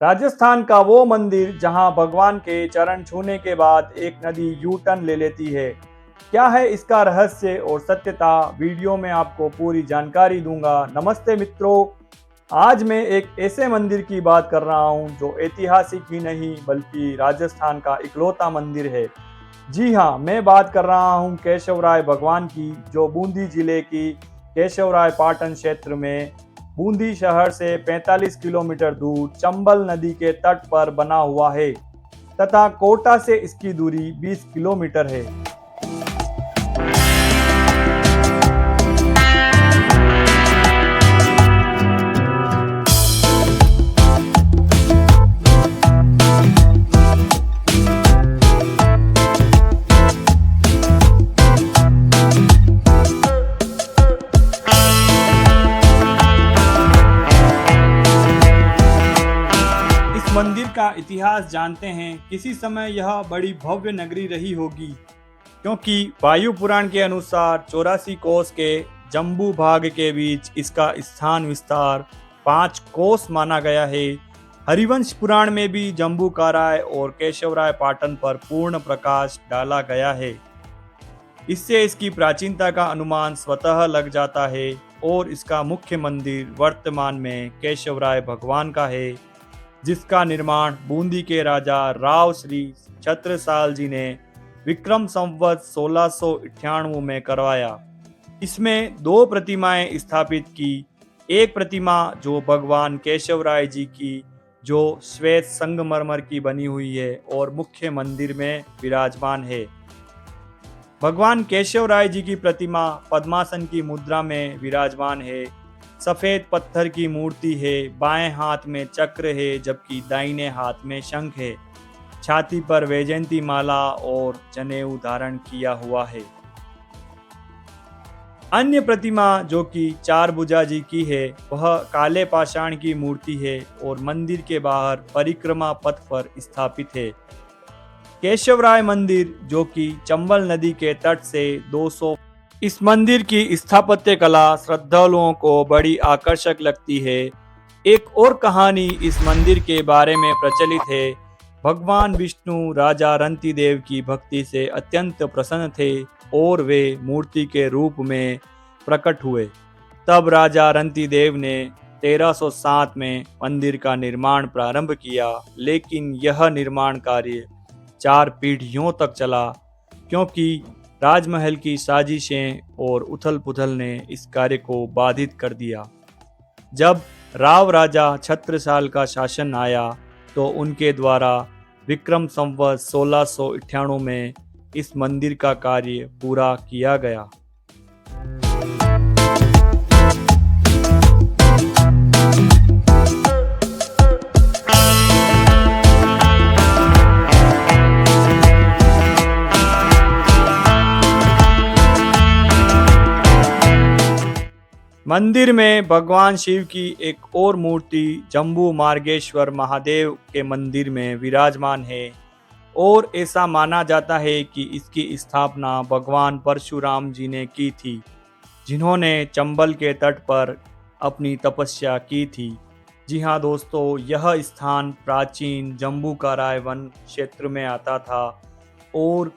राजस्थान का वो मंदिर जहां भगवान के चरण छूने के बाद एक नदी यू टर्न ले लेती है। क्या है इसका रहस्य और सत्यता, वीडियो में आपको पूरी जानकारी दूंगा। नमस्ते मित्रों, आज मैं एक ऐसे मंदिर की बात कर रहा हूं जो ऐतिहासिक ही नहीं बल्कि राजस्थान का इकलौता मंदिर है। जी हाँ, मैं बात कर रहा हूं केशवराय भगवान की, जो बूंदी जिले की केशवराय पाटन क्षेत्र में बूंदी शहर से 45 किलोमीटर दूर चंबल नदी के तट पर बना हुआ है तथा कोटा से इसकी दूरी 20 किलोमीटर है। इस मंदिर का इतिहास जानते हैं। किसी समय यह बड़ी भव्य नगरी रही होगी, क्योंकि वायु पुराण के अनुसार 84 कोस के जम्बू भाग के बीच इसका स्थान विस्तार 5 कोस माना गया है। हरिवंश पुराण में भी जम्बूकाराय और केशवराय पाटन पर पूर्ण प्रकाश डाला गया है। इससे इसकी प्राचीनता का अनुमान स्वतः लग जाता है और इसका मुख्य मंदिर वर्तमान में केशवराय भगवान का है, जिसका निर्माण बूंदी के राजा राव श्री छत्रसाल जी ने विक्रम संवत 1698 में करवाया। इसमें 2 प्रतिमाएं स्थापित की। एक प्रतिमा जो भगवान केशवराय जी की, जो श्वेत संगमरमर की बनी हुई है और मुख्य मंदिर में विराजमान है। भगवान केशवराय जी की प्रतिमा पद्मासन की मुद्रा में विराजमान है। सफेद पत्थर की मूर्ति है। बाएं हाथ में चक्र है जबकि दाहिने हाथ में शंख है। छाती पर वैजयंती माला और जनेऊ धारण किया हुआ है। अन्य प्रतिमा जो कि चार भुजा जी की है, वह काले पाषाण की मूर्ति है और मंदिर के बाहर परिक्रमा पथ पर स्थापित है। केशवराय मंदिर जो कि चंबल नदी के तट से 200। इस मंदिर की स्थापत्य कला श्रद्धालुओं को बड़ी आकर्षक लगती है। एक और कहानी इस मंदिर के बारे में प्रचलित है। भगवान विष्णु राजा रंतिदेव की भक्ति से अत्यंत प्रसन्न थे और वे मूर्ति के रूप में प्रकट हुए। तब राजा रंतिदेव ने 1307 में मंदिर का निर्माण प्रारंभ किया, लेकिन यह निर्माण कार्य 4 पीढ़ियों तक चला, क्योंकि राजमहल की साजिशें और उथल पुथल ने इस कार्य को बाधित कर दिया। जब राव राजा छत्रसाल का शासन आया तो उनके द्वारा विक्रम संवत 1698 में इस मंदिर का कार्य पूरा किया गया। मंदिर में भगवान शिव की एक और मूर्ति जम्बू मार्गेश्वर महादेव के मंदिर में विराजमान है और ऐसा माना जाता है कि इसकी स्थापना भगवान परशुराम जी ने की थी, जिन्होंने चंबल के तट पर अपनी तपस्या की थी। जी हाँ दोस्तों, यह स्थान प्राचीन जम्बूकाराय वन क्षेत्र में आता था और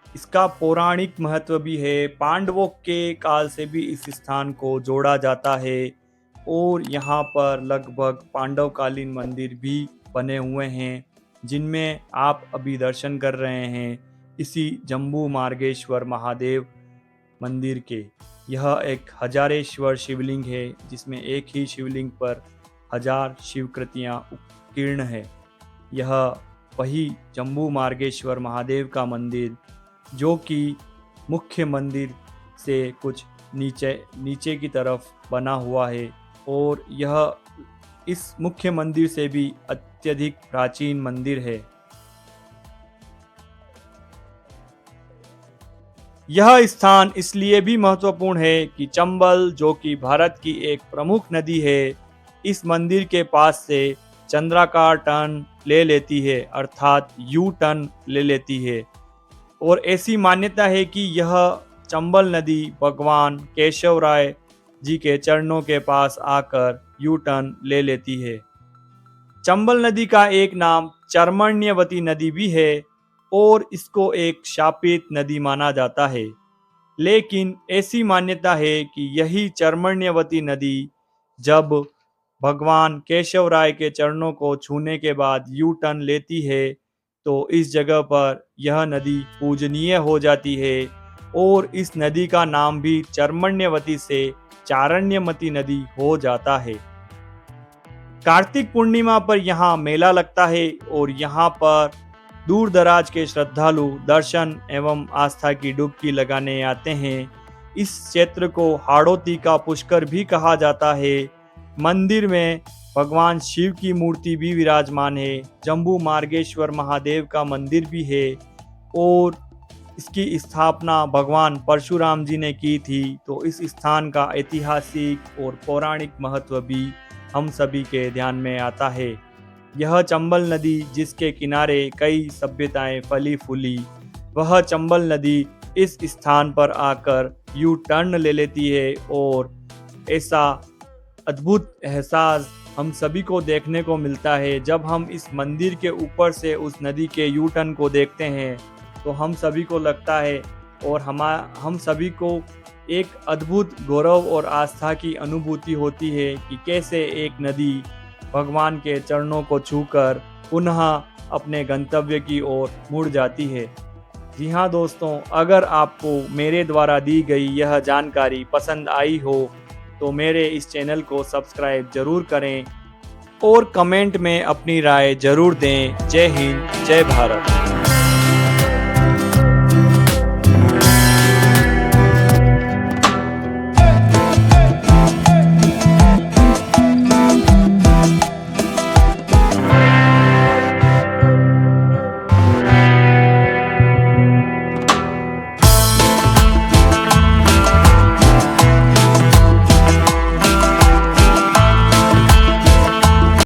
इसका पौराणिक महत्व भी है। पांडवों के काल से भी इस स्थान को जोड़ा जाता है और यहाँ पर लगभग पांडवकालीन मंदिर भी बने हुए हैं, जिनमें आप अभी दर्शन कर रहे हैं इसी जम्बू मार्गेश्वर महादेव मंदिर के। यह एक हजारेश्वर शिवलिंग है, जिसमें एक ही शिवलिंग पर 1000 शिवकृतियाँ उत्कीर्ण है। यह वही जम्बू मार्गेश्वर महादेव का मंदिर, जो कि मुख्य मंदिर से कुछ नीचे की तरफ बना हुआ है और यह इस मुख्य मंदिर से भी अत्यधिक प्राचीन मंदिर है। यह स्थान इसलिए भी महत्वपूर्ण है कि चंबल, जो कि भारत की एक प्रमुख नदी है, इस मंदिर के पास से चंद्राकार टर्न ले लेती है, अर्थात यू टर्न ले लेती है। और ऐसी मान्यता है कि यह चंबल नदी भगवान केशवराय जी के चरणों के पास आकर यू टर्न ले लेती है। चंबल नदी का एक नाम चर्मण्यवती नदी भी है और इसको एक शापित नदी माना जाता है। लेकिन ऐसी मान्यता है कि यही चर्मण्यवती नदी जब भगवान केशव राय के चरणों को छूने के बाद यू टर्न लेती है तो इस जगह पर यह नदी पूजनीय हो जाती है और इस नदी का नाम भी चर्मण्यवती से चारण्यमती नदी हो जाता है। कार्तिक पूर्णिमा पर यहाँ मेला लगता है और यहाँ पर दूर दराज के श्रद्धालु दर्शन एवं आस्था की डुबकी लगाने आते हैं। इस क्षेत्र को हाड़ौती का पुष्कर भी कहा जाता है। मंदिर में भगवान शिव की मूर्ति भी विराजमान है। जम्बू मार्गेश्वर महादेव का मंदिर भी है और इसकी स्थापना भगवान परशुराम जी ने की थी। तो इस स्थान का ऐतिहासिक और पौराणिक महत्व भी हम सभी के ध्यान में आता है। यह चंबल नदी जिसके किनारे कई सभ्यताएं फली फूली, वह चंबल नदी इस स्थान पर आकर यू टर्न ले लेती है और ऐसा अद्भुत एहसास हम सभी को देखने को मिलता है। जब हम इस मंदिर के ऊपर से उस नदी के यू टर्न को देखते हैं तो हम सभी को लगता है और हम सभी को एक अद्भुत गौरव और आस्था की अनुभूति होती है कि कैसे एक नदी भगवान के चरणों को छूकर पुनः अपने गंतव्य की ओर मुड़ जाती है। जी हाँ दोस्तों, अगर आपको मेरे द्वारा दी गई यह जानकारी पसंद आई हो तो मेरे इस चैनल को सब्सक्राइब जरूर करें और कमेंट में अपनी राय जरूर दें। जय हिंद, जय भारत।